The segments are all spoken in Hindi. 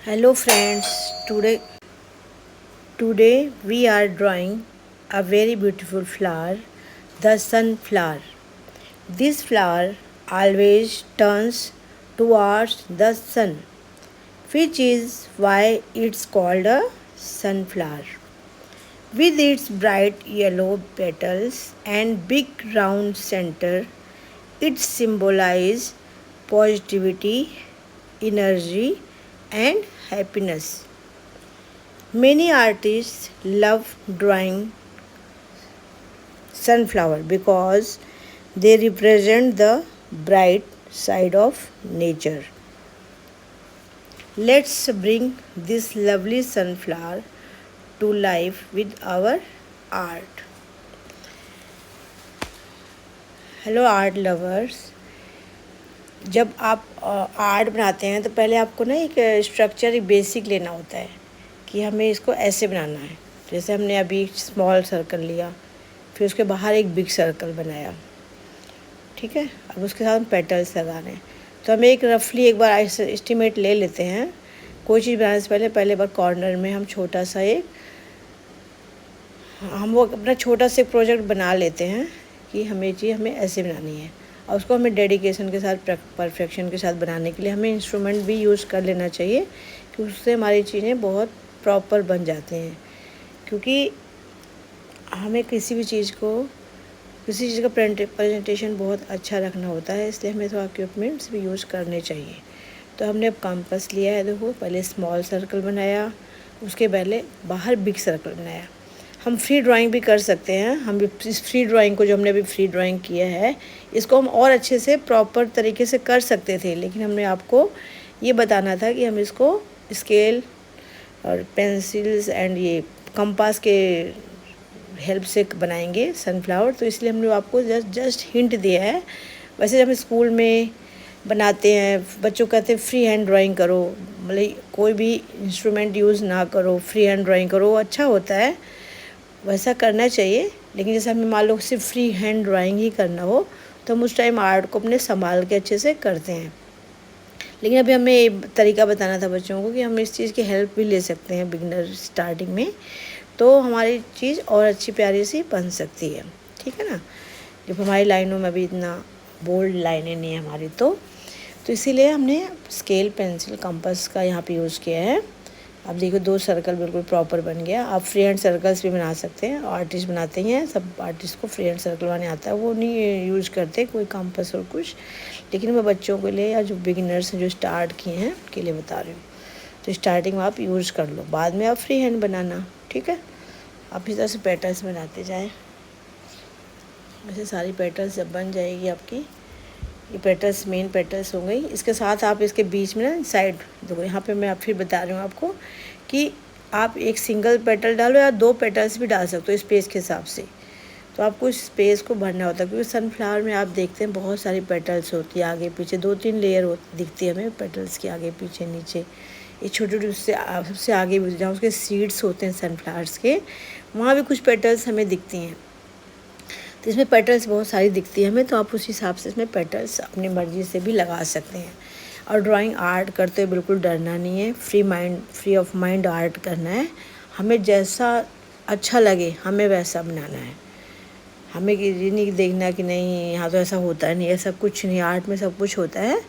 Hello friends, today we are drawing a very beautiful flower, the sunflower. This flower always turns towards the sun, which is why it's called a sunflower. With its bright yellow petals and big round center, it symbolizes positivity, energy, and happiness. Many artists love drawing sunflower because they represent the bright side of nature. Let's bring this lovely sunflower to life with our art. Hello art lovers. जब आप आर्ट बनाते हैं तो पहले आपको ना एक स्ट्रक्चर, एक बेसिक लेना होता है कि हमें इसको ऐसे बनाना है। जैसे हमने अभी एक स्मॉल सर्कल लिया, फिर उसके बाहर एक बिग सर्कल बनाया, ठीक है। अब उसके साथ हम पेटल्स लगाने हैं, तो हमें एक रफली एक बार एस्टिमेट ले लेते हैं। कोई चीज़ बनाने से पहले बार कॉर्नर में हम छोटा सा वो अपना छोटा सा प्रोजेक्ट बना लेते हैं कि हमें ऐसे बनानी है, और उसको हमें डेडिकेशन के साथ, परफेक्शन के साथ बनाने के लिए हमें इंस्ट्रूमेंट भी यूज़ कर लेना चाहिए कि उससे हमारी चीज़ें बहुत प्रॉपर बन जाती हैं। क्योंकि हमें किसी चीज़ का प्रेजेंटेशन बहुत अच्छा रखना होता है, इसलिए हमें थोड़ा इक्विपमेंट्स भी यूज़ करने चाहिए। तो हमने अब कंपास लिया है, देखो पहले स्मॉल सर्कल बनाया, उसके पहले बाहर बिग सर्कल बनाया। हम फ्री ड्राइंग भी कर सकते हैं। हम इस फ्री ड्राइंग को, जो हमने अभी फ्री ड्राइंग किया है, इसको हम और अच्छे से प्रॉपर तरीके से कर सकते थे, लेकिन हमने आपको ये बताना था कि हम इसको स्केल और पेंसिल्स एंड ये कंपास के हेल्प से बनाएंगे सनफ्लावर। तो इसलिए हमने आपको जस्ट हिंट दिया है। वैसे जब हम स्कूल में बनाते हैं, बच्चों कहते हैं फ्री हैंड ड्राइंग करो, मतलब कोई भी इंस्ट्रूमेंट यूज़ ना करो, फ्री हैंड ड्राइंग करो, अच्छा होता है, वैसा करना चाहिए। लेकिन जैसे हमें मान लो सिर्फ फ्री हैंड ड्राइंग ही करना हो, तो हम उस टाइम आर्ट को अपने संभाल के अच्छे से करते हैं। लेकिन अभी हमें ये तरीका बताना था बच्चों को कि हम इस चीज़ की हेल्प भी ले सकते हैं बिगिनर स्टार्टिंग में, तो हमारी चीज़ और अच्छी प्यारी सी बन सकती है, ठीक है ना। जब हमारी लाइनों में अभी इतना बोल्ड लाइनें नहीं है हमारी, तो इसीलिए हमने स्केल, पेंसिल, कंपास का यहाँ पे यूज़ किया है। अब देखो 2 सर्कल बिल्कुल प्रॉपर बन गया। आप फ्री हैंड सर्कल्स भी बना सकते हैं, आर्टिस्ट बनाते हैं, सब आर्टिस्ट को फ्री हैंड सर्कल बनाने आता है, वो नहीं यूज़ करते कोई कंपास और कुछ। लेकिन मैं बच्चों के लिए या जो बिगिनर्स हैं, जो स्टार्ट किए हैं, उनके लिए बता रही हूँ। तो स्टार्टिंग में आप यूज़ कर लो, बाद में आप फ्री हैंड बनाना, ठीक है। आप इस तरह से पैटर्न्स बनाते जाएँ, वैसे सारी पैटर्न्स जब बन जाएगी आपकी, ये पेटल्स मेन पेटल्स हो गई। इसके साथ आप इसके बीच में ना साइड देखो, यहाँ पे मैं फिर बता रही हूँ आपको कि आप एक सिंगल पेटल डालो या 2 पेटल्स भी डाल सकते हो स्पेस के हिसाब से। तो आपको इस स्पेस को भरना होता है, क्योंकि सनफ्लावर में आप देखते हैं बहुत सारी पेटल्स होती है, आगे पीछे 2-3 लेयर दिखती है हमें पेटल्स के, आगे पीछे नीचे। ये छोटे छोटे उससे आगे भी जहाँ उसके सीड्स होते हैं सनफ्लावर्स के, वहाँ भी कुछ पेटल्स हमें दिखती हैं। तो इसमें पेटल्स बहुत सारी दिखती है हमें, तो आप उस हिसाब से इसमें पेटल्स अपनी मर्ज़ी से भी लगा सकते हैं। और ड्राइंग आर्ट करते हुए बिल्कुल डरना नहीं है, फ्री ऑफ माइंड आर्ट करना है। हमें जैसा अच्छा लगे हमें वैसा बनाना है। हमें ये नहीं देखना कि नहीं यहाँ तो ऐसा होता है, नहीं, ऐसा कुछ नहीं। आर्ट में सब कुछ होता है,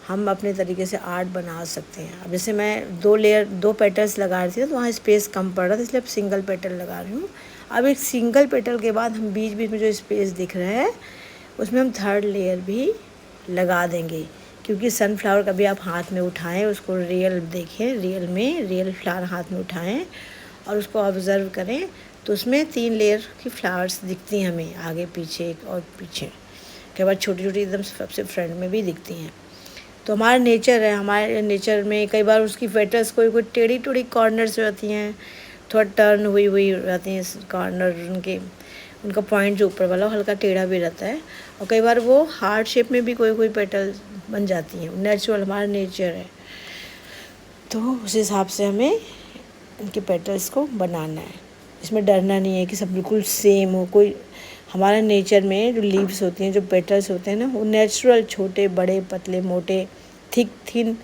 हम अपने तरीके से आर्ट बना सकते हैं। अब जैसे मैं 2 पेटल्स लगा रही थी तो वहाँ स्पेस कम पड़ रहा था, इसलिए अब सिंगल पेटल लगा रही हूँ। अब एक सिंगल पेटल के बाद हम बीच बीच में जो स्पेस दिख रहा है उसमें हम 3rd लेयर भी लगा देंगे। क्योंकि सनफ्लावर कभी आप हाथ में उठाएं, उसको रियल देखें, रियल फ्लावर हाथ में उठाएं और उसको ऑब्ज़र्व करें, तो उसमें 3 लेयर की फ्लावर्स दिखती हैं हमें, आगे पीछे एक और पीछे। कई बार छोटी छोटी एकदम सबसे फ्रंट में भी दिखती हैं। तो हमारा नेचर है, हमारे नेचर में कई बार उसकी पेटल्स कोई टेढ़ी टूढ़ी कॉर्नर्स रहती हैं, थोड़ा टर्न हुई रहती हैं कॉर्नर, उनका पॉइंट जो ऊपर वाला हल्का टेढ़ा भी रहता है। और कई बार वो हार्ट शेप में भी कोई पेटल बन जाती हैं। नेचुरल हमारा नेचर है, तो उस हिसाब से हमें इनके पेटल्स को बनाना है। इसमें डरना नहीं है कि सब बिल्कुल सेम हो। कोई हमारा नेचर में जो लीव्स होती हैं, जो पेटल्स होते हैं ना, वो नेचुरल, छोटे बड़े, पतले मोटे, थिक थिन,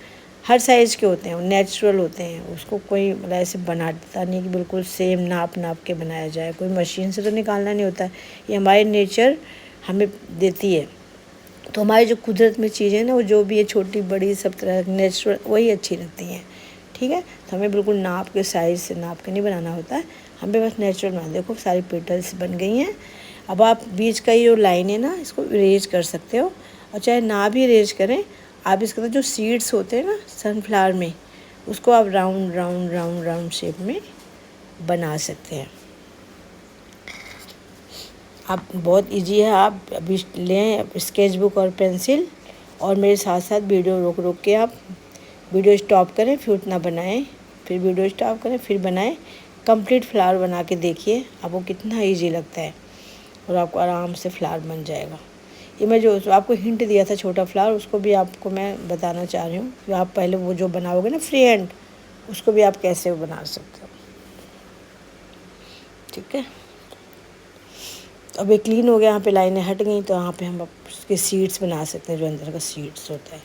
हर साइज़ के होते हैं, वो नेचुरल होते हैं, उसको कोई मतलब ऐसे बनाता नहीं कि बिल्कुल सेम नाप नाप के बनाया जाए, कोई मशीन से तो निकालना नहीं होता है, ये हमारी नेचर हमें देती है। तो हमारी जो कुदरत में चीज़ें ना, वो जो भी है छोटी बड़ी सब तरह नेचुरल वही अच्छी लगती हैं, ठीक है। तो हमें बिल्कुल नाप के साइज़ से नाप के नहीं बनाना होता है, हमें बस नेचुरल बना। देखो सारी पेटल्स बन गई हैं। अब आप बीच का ये जो लाइन है ना, इसको इरेज कर सकते हो, और चाहे ना भी इरेज करें, आप इसके अंदर जो सीड्स होते हैं ना सनफ्लावर में, उसको आप round round round round shape में बना सकते हैं। आप बहुत इजी है, आप अभी लें स्केच बुक और पेंसिल, और मेरे साथ साथ वीडियो रोक रोक के आप वीडियो स्टॉप करें, फिर उतना बनाएं, फिर वीडियो स्टॉप करें, फिर बनाएं। कंप्लीट फ्लावर बना के देखिए आपको कितना इजी लगता है, और आपको आराम से फ्लावर बन जाएगा। ये मैं जो आपको हिंट दिया था छोटा फ्लावर, उसको भी आपको मैं बताना चाह रही हूँ कि आप पहले वो जो बनाओगे ना फ्री हैंड, उसको भी आप कैसे बना सकते हो, ठीक है। अब ये क्लीन हो गया, यहाँ पे लाइनें हट गई, तो यहाँ पे हम उसके सीड्स बना सकते हैं, जो अंदर का सीड्स होता है।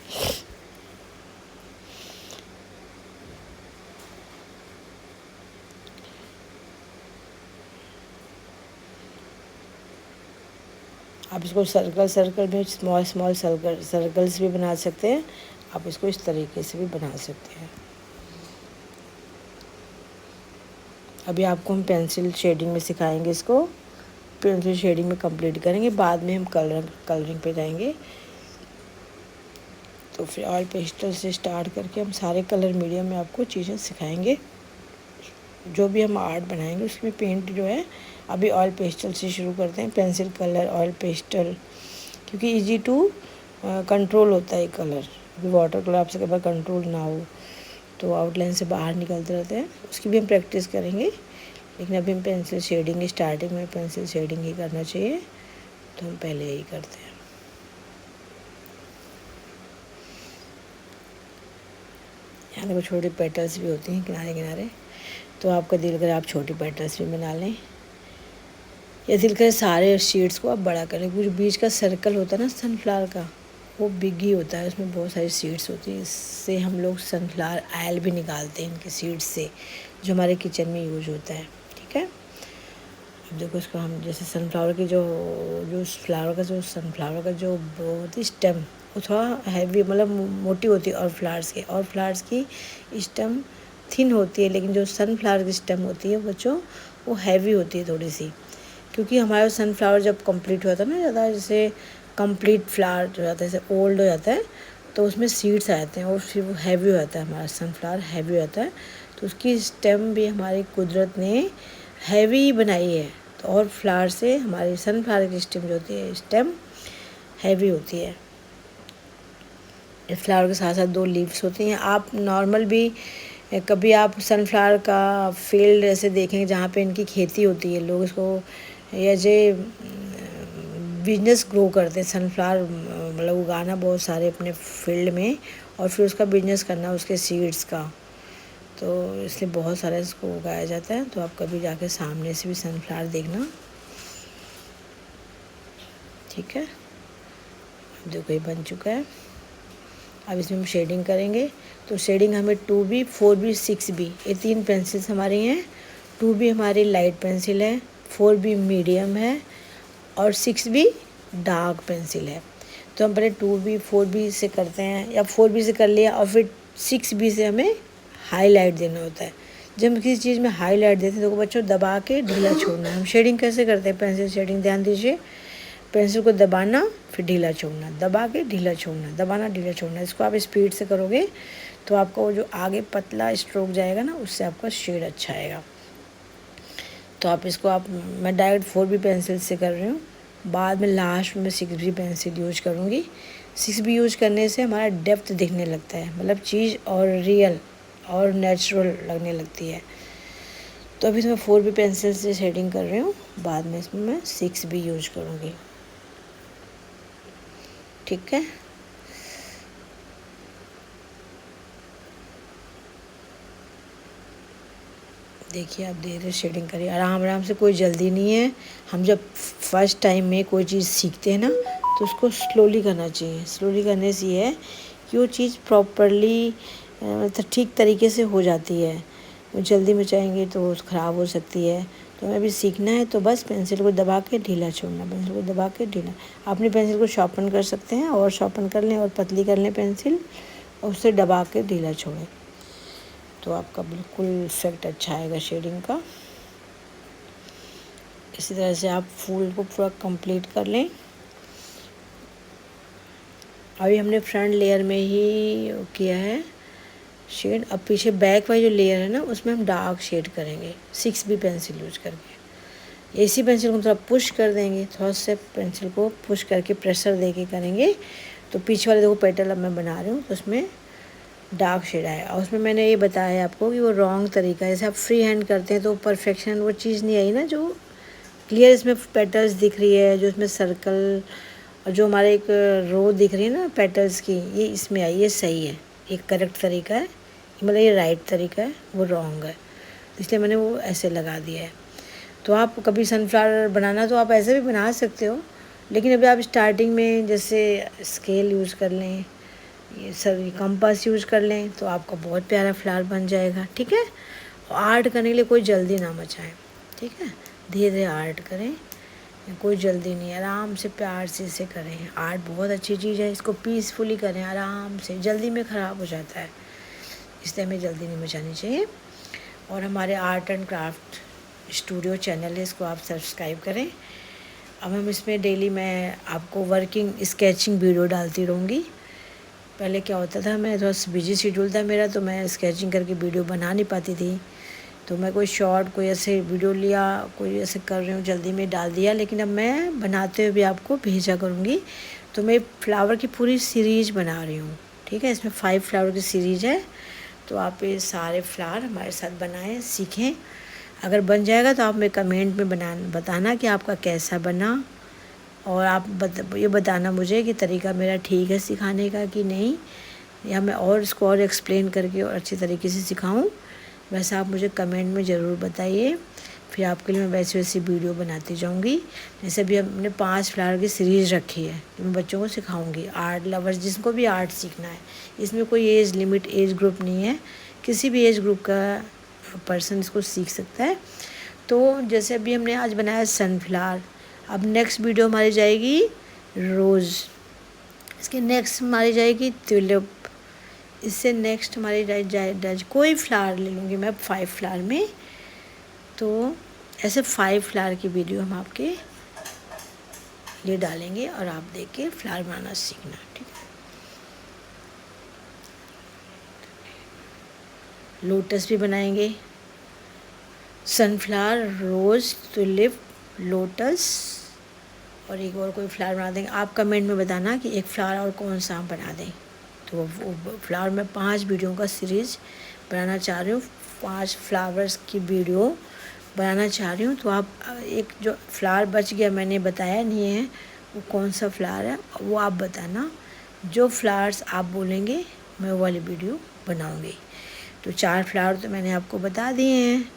आप इसको सर्कल सर्कल में स्मॉल स्मॉल सर्कल्स भी बना सकते हैं, आप इसको इस तरीके से भी बना सकते हैं। अभी आपको हम पेंसिल शेडिंग में सिखाएंगे, इसको पेंसिल शेडिंग में कंप्लीट करेंगे, बाद में हम कलरिंग पे जाएंगे। तो फिर ऑयल पेस्टल से स्टार्ट करके हम सारे कलर मीडियम में आपको चीज़ें सिखाएंगे। जो भी हम आर्ट बनाएंगे उसमें पेंट जो है, अभी ऑयल पेस्टल से शुरू करते हैं, पेंसिल कलर ऑयल पेस्टल, क्योंकि इजी टू कंट्रोल होता है कलर। अभी वाटर कलर आपसे कई बार कंट्रोल ना हो तो आउटलाइन से बाहर निकलते रहते हैं, उसकी भी हम प्रैक्टिस करेंगे। लेकिन अभी हम पेंसिल शेडिंग, स्टार्टिंग में पेंसिल शेडिंग ही करना चाहिए, तो हम पहले यही करते हैं। यहाँ देखो छोटी पेटल्स भी होती हैं किनारे किनारे, तो आपका दिल करे आप छोटी पेटल्स भी बना लें, या दिल करे सारे शीट्स को आप बड़ा करें। जो बीच का सर्कल होता है ना सनफ्लावर का, वो बिग ही होता है, उसमें बहुत सारी सीड्स होती हैं। इससे हम लोग सनफ्लावर ऑयल भी निकालते हैं इनके सीड्स से, जो हमारे किचन में यूज होता है, ठीक है। अब देखो इसको हम जैसे सनफ्लावर की जो फ्लावर का जो सनफ्लावर का जो होती है स्टेम, वो थोड़ा हैवी मतलब मोटी होती है, और फ्लावर्स की स्टेम थिन होती है, लेकिन जो सनफ्लावर की स्टेम होती है बच्चों, वो हैवी होती है थोड़ी सी, क्योंकि हमारा सनफ्लावर जब कंप्लीट होता है ना ज़्यादा, जैसे कंप्लीट फ्लावर जो जाता है जैसे ओल्ड हो जाता है, तो उसमें सीड्स आ जाते हैं, और फिर वो हैवी हो जाता है, हमारा सनफ्लावर हैवी हो जाता है। तो उसकी स्टेम भी हमारी कुदरत ने हैवी बनाई है, तो और फ्लावर से हमारी सनफ्लावर की स्टेम जो होती है स्टेम हैवी होती है। इस फ्लावर के साथ साथ 2 लीव्स होती हैं। आप नॉर्मल भी कभी आप सनफ्लावर का फील्ड ऐसे देखेंगे जहाँ पे इनकी खेती होती है, लोग इसको एज ए बिजनेस ग्रो करते हैं, सनफ्लावर मतलब उगाना बहुत सारे अपने फील्ड में, और फिर उसका बिजनेस करना उसके सीड्स का, तो इसलिए बहुत सारा इसको उगाया जाता है। तो आप कभी जाके सामने से भी सनफ्लावर देखना, ठीक है। देखो ये बन चुका है। अब इसमें हम शेडिंग करेंगे, तो शेडिंग हमें 2B 4B 6B ये 3 पेंसिल्स हमारी हैं। 2B हमारी लाइट पेंसिल है, 4B मीडियम है, और 6B डार्क पेंसिल है। तो हम पहले 2B 4B से करते हैं, या 4B से कर लिया, और फिर 6B से हमें हाईलाइट देना होता है। जब हम किसी चीज़ में हाईलाइट देते हैं तो बच्चों दबा के ढीला छोड़ना है। हम शेडिंग कैसे करते हैं, पेंसिल शेडिंग ध्यान दीजिए, पेंसिल को दबाना फिर ढीला छोड़ना, दबा के ढीला छोड़ना, दबाना ढीला छोड़ना। इसको आप स्पीड से करोगे तो आपका वो जो आगे पतला स्ट्रोक जाएगा ना, उससे आपका शेड अच्छा आएगा। तो आप इसको मैं डायरेक्ट 4B पेंसिल से कर रही हूँ, बाद में लास्ट में 6B पेंसिल यूज करूँगी। 6B यूज करने से हमारा डेप्थ दिखने लगता है, मतलब चीज़ और रियल और नेचुरल लगने लगती है। तो अभी तो मैं 4B पेंसिल से शेडिंग कर रही हूँ, बाद में इसमें मैं 6B यूज करूँगी, ठीक है। देखिए आप धीरे शेडिंग करिए, आराम आराम से, कोई जल्दी नहीं है। हम जब फर्स्ट टाइम में कोई चीज़ सीखते हैं ना, तो उसको स्लोली करना चाहिए। स्लोली करने से ये है कि वो चीज़ प्रॉपरली तो ठीक तरीके से हो जाती है। वो जल्दी में चाहेंगे तो ख़राब हो सकती है। तो हमें भी सीखना है तो बस पेंसिल को दबा के ढीला छोड़ना, पेंसिल को दबा के ढीला। अपनी पेंसिल को शार्पन कर सकते हैं और शार्पन कर लें और पतली कर लें पेंसिल और उसे दबा के ढीला छोड़ें तो आपका बिल्कुल इफेक्ट अच्छा आएगा शेडिंग का। इसी तरह से आप फूल को पूरा कंप्लीट कर लें। अभी हमने फ्रंट लेयर में ही किया है शेड। अब पीछे बैक वाली जो लेयर है ना उसमें हम डार्क शेड करेंगे 6B पेंसिल यूज करके। AC पेंसिल को थोड़ा पुश कर देंगे, थोड़ा सा पेंसिल को पुश करके प्रेशर दे के करेंगे तो पीछे वाले देखो पेटल अब मैं बना रही हूँ तो उसमें डार्क शेड आया। और उसमें मैंने ये बताया है आपको कि वो रॉन्ग तरीका है। जैसे आप फ्री हैंड करते हैं तो परफेक्शन वो चीज़ नहीं आई ना, जो क्लियर इसमें पेटल्स दिख रही है, जो इसमें सर्कल और जो हमारे एक रो दिख रही है ना पेटल्स की, ये इसमें आई, ये सही है, ये करेक्ट तरीका है, मतलब ये राइट तरीका है, वो रॉन्ग है, इसलिए मैंने वो ऐसे लगा दिया है। तो आप कभी सनफ्लावर बनाना तो आप ऐसे भी बना सकते हो, लेकिन अभी आप स्टार्टिंग में जैसे स्केल यूज़ कर लें, ये सब कंपास यूज़ कर लें तो आपका बहुत प्यारा फ्लावर बन जाएगा। ठीक है, और आर्ट करने के लिए कोई जल्दी ना मचाएं। ठीक है, धीरे धीरे आर्ट करें, कोई जल्दी नहीं, आराम से प्यार से इसे करें। आर्ट बहुत अच्छी चीज़ है, इसको पीसफुली करें, आराम से। जल्दी में ख़राब हो जाता है, इसलिए हमें जल्दी नहीं मचानी चाहिए। और हमारे art and craft studio channel है, इसको आप सब्सक्राइब करें। अब हम इसमें डेली मैं आपको वर्किंग स्केचिंग वीडियो डालती रहूँगी। पहले क्या होता था, मैं थोड़ा बिजी शेड्यूल था मेरा, तो मैं स्केचिंग करके वीडियो बना नहीं पाती थी, तो मैं कोई शॉर्ट कोई ऐसे वीडियो लिया, कोई ऐसे कर रही हूँ जल्दी में डाल दिया। लेकिन अब मैं बनाते हुए भी आपको भेजा करूँगी। तो मैं फ्लावर की पूरी सीरीज़ बना रही हूँ। ठीक है, इसमें 5 फ्लावर की सीरीज़ है, तो आप ये सारे फ्लावर हमारे साथ बनाएं, सीखें। अगर बन जाएगा तो आप मेरे कमेंट में बताना कि आपका कैसा बना, और आप ये बताना मुझे कि तरीका मेरा ठीक है सिखाने का कि नहीं, या मैं और इसको और एक्सप्लेन करके और अच्छी तरीके से सिखाऊं। वैसा आप मुझे कमेंट में ज़रूर बताइए, फिर आपके लिए मैं वैसी वैसी वीडियो बनाती जाऊंगी। जैसे भी हमने 5 फ्लावर की सीरीज़ रखी है, तो मैं बच्चों को सिखाऊंगी, आर्ट लवर्स जिसको भी आर्ट सीखना है। इसमें कोई एज लिमिट, एज ग्रुप नहीं है, किसी भी एज ग्रुप का पर्सन इसको सीख सकता है। तो जैसे अभी हमने आज बनाया सनफ्लावर, अब नेक्स्ट वीडियो हमारी जाएगी रोज़, इसके नेक्स्ट हमारी जाएगी ट्यूलिप, इससे नेक्स्ट हमारी कोई फ्लावर ले लूँगी मैं 5 फ्लावर में। तो ऐसे 5 फ्लावर की वीडियो हम आपके लिए डालेंगे और आप देख के फ्लावर बनाना सीखना। ठीक है, लोटस भी बनाएंगे, सनफ्लावर, रोज़, ट्यूलिप, लोटस और एक और कोई फ्लावर बना देंगे। आप कमेंट में बताना कि एक फ्लावर और कौन सा आप बना दें। तो वो फ्लावर में 5 वीडियो का सीरीज़ बनाना चाह रही हूँ, 5 फ्लावर्स की वीडियो बनाना चाह रही हूँ। तो आप एक जो फ्लावर बच गया मैंने बताया नहीं है वो कौन सा फ्लावर है, वो आप बताना। जो फ्लावर्स आप बोलेंगे मैं वो वाली वीडियो बनाऊँगी। तो 4 फ्लावर तो मैंने आपको बता दिए हैं,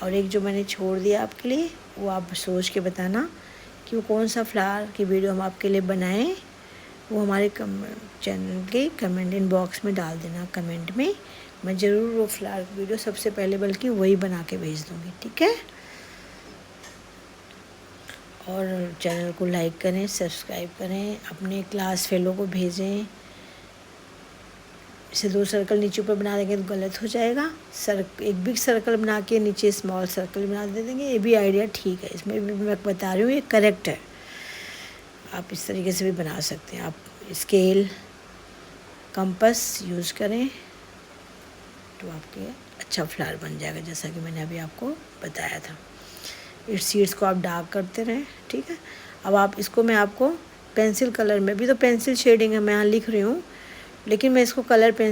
और एक जो मैंने छोड़ दिया आपके लिए वो आप सोच के बताना कि वो कौन सा फ्लावर की वीडियो हम आपके लिए बनाएं। वो हमारे चैनल के कमेंट इनबॉक्स में डाल देना, कमेंट में। मैं ज़रूर वो फ्लावर वीडियो सबसे पहले बल्कि वही बना के भेज दूँगी। ठीक है, और चैनल को लाइक करें, सब्सक्राइब करें, अपने क्लास फेलो को भेजें। इसे 2 सर्कल नीचे ऊपर बना देंगे तो गलत हो जाएगा। एक बिग सर्कल बना के नीचे स्मॉल सर्कल बना दे देंगे, ये भी आइडिया ठीक है। इसमें भी मैं बता रही हूँ ये करेक्ट है, आप इस तरीके से भी बना सकते हैं। आप स्केल, कंपास यूज़ करें तो आपके अच्छा फ्लावर बन जाएगा, जैसा कि मैंने अभी आपको बताया था। इस सीड्स को आप डार्क करते रहें। ठीक है, अब आप इसको मैं आपको पेंसिल कलर में भी, तो पेंसिल शेडिंग है मैं यहाँ लिख रही हूँ, लेकिन मैं इसको कलर पेंसिल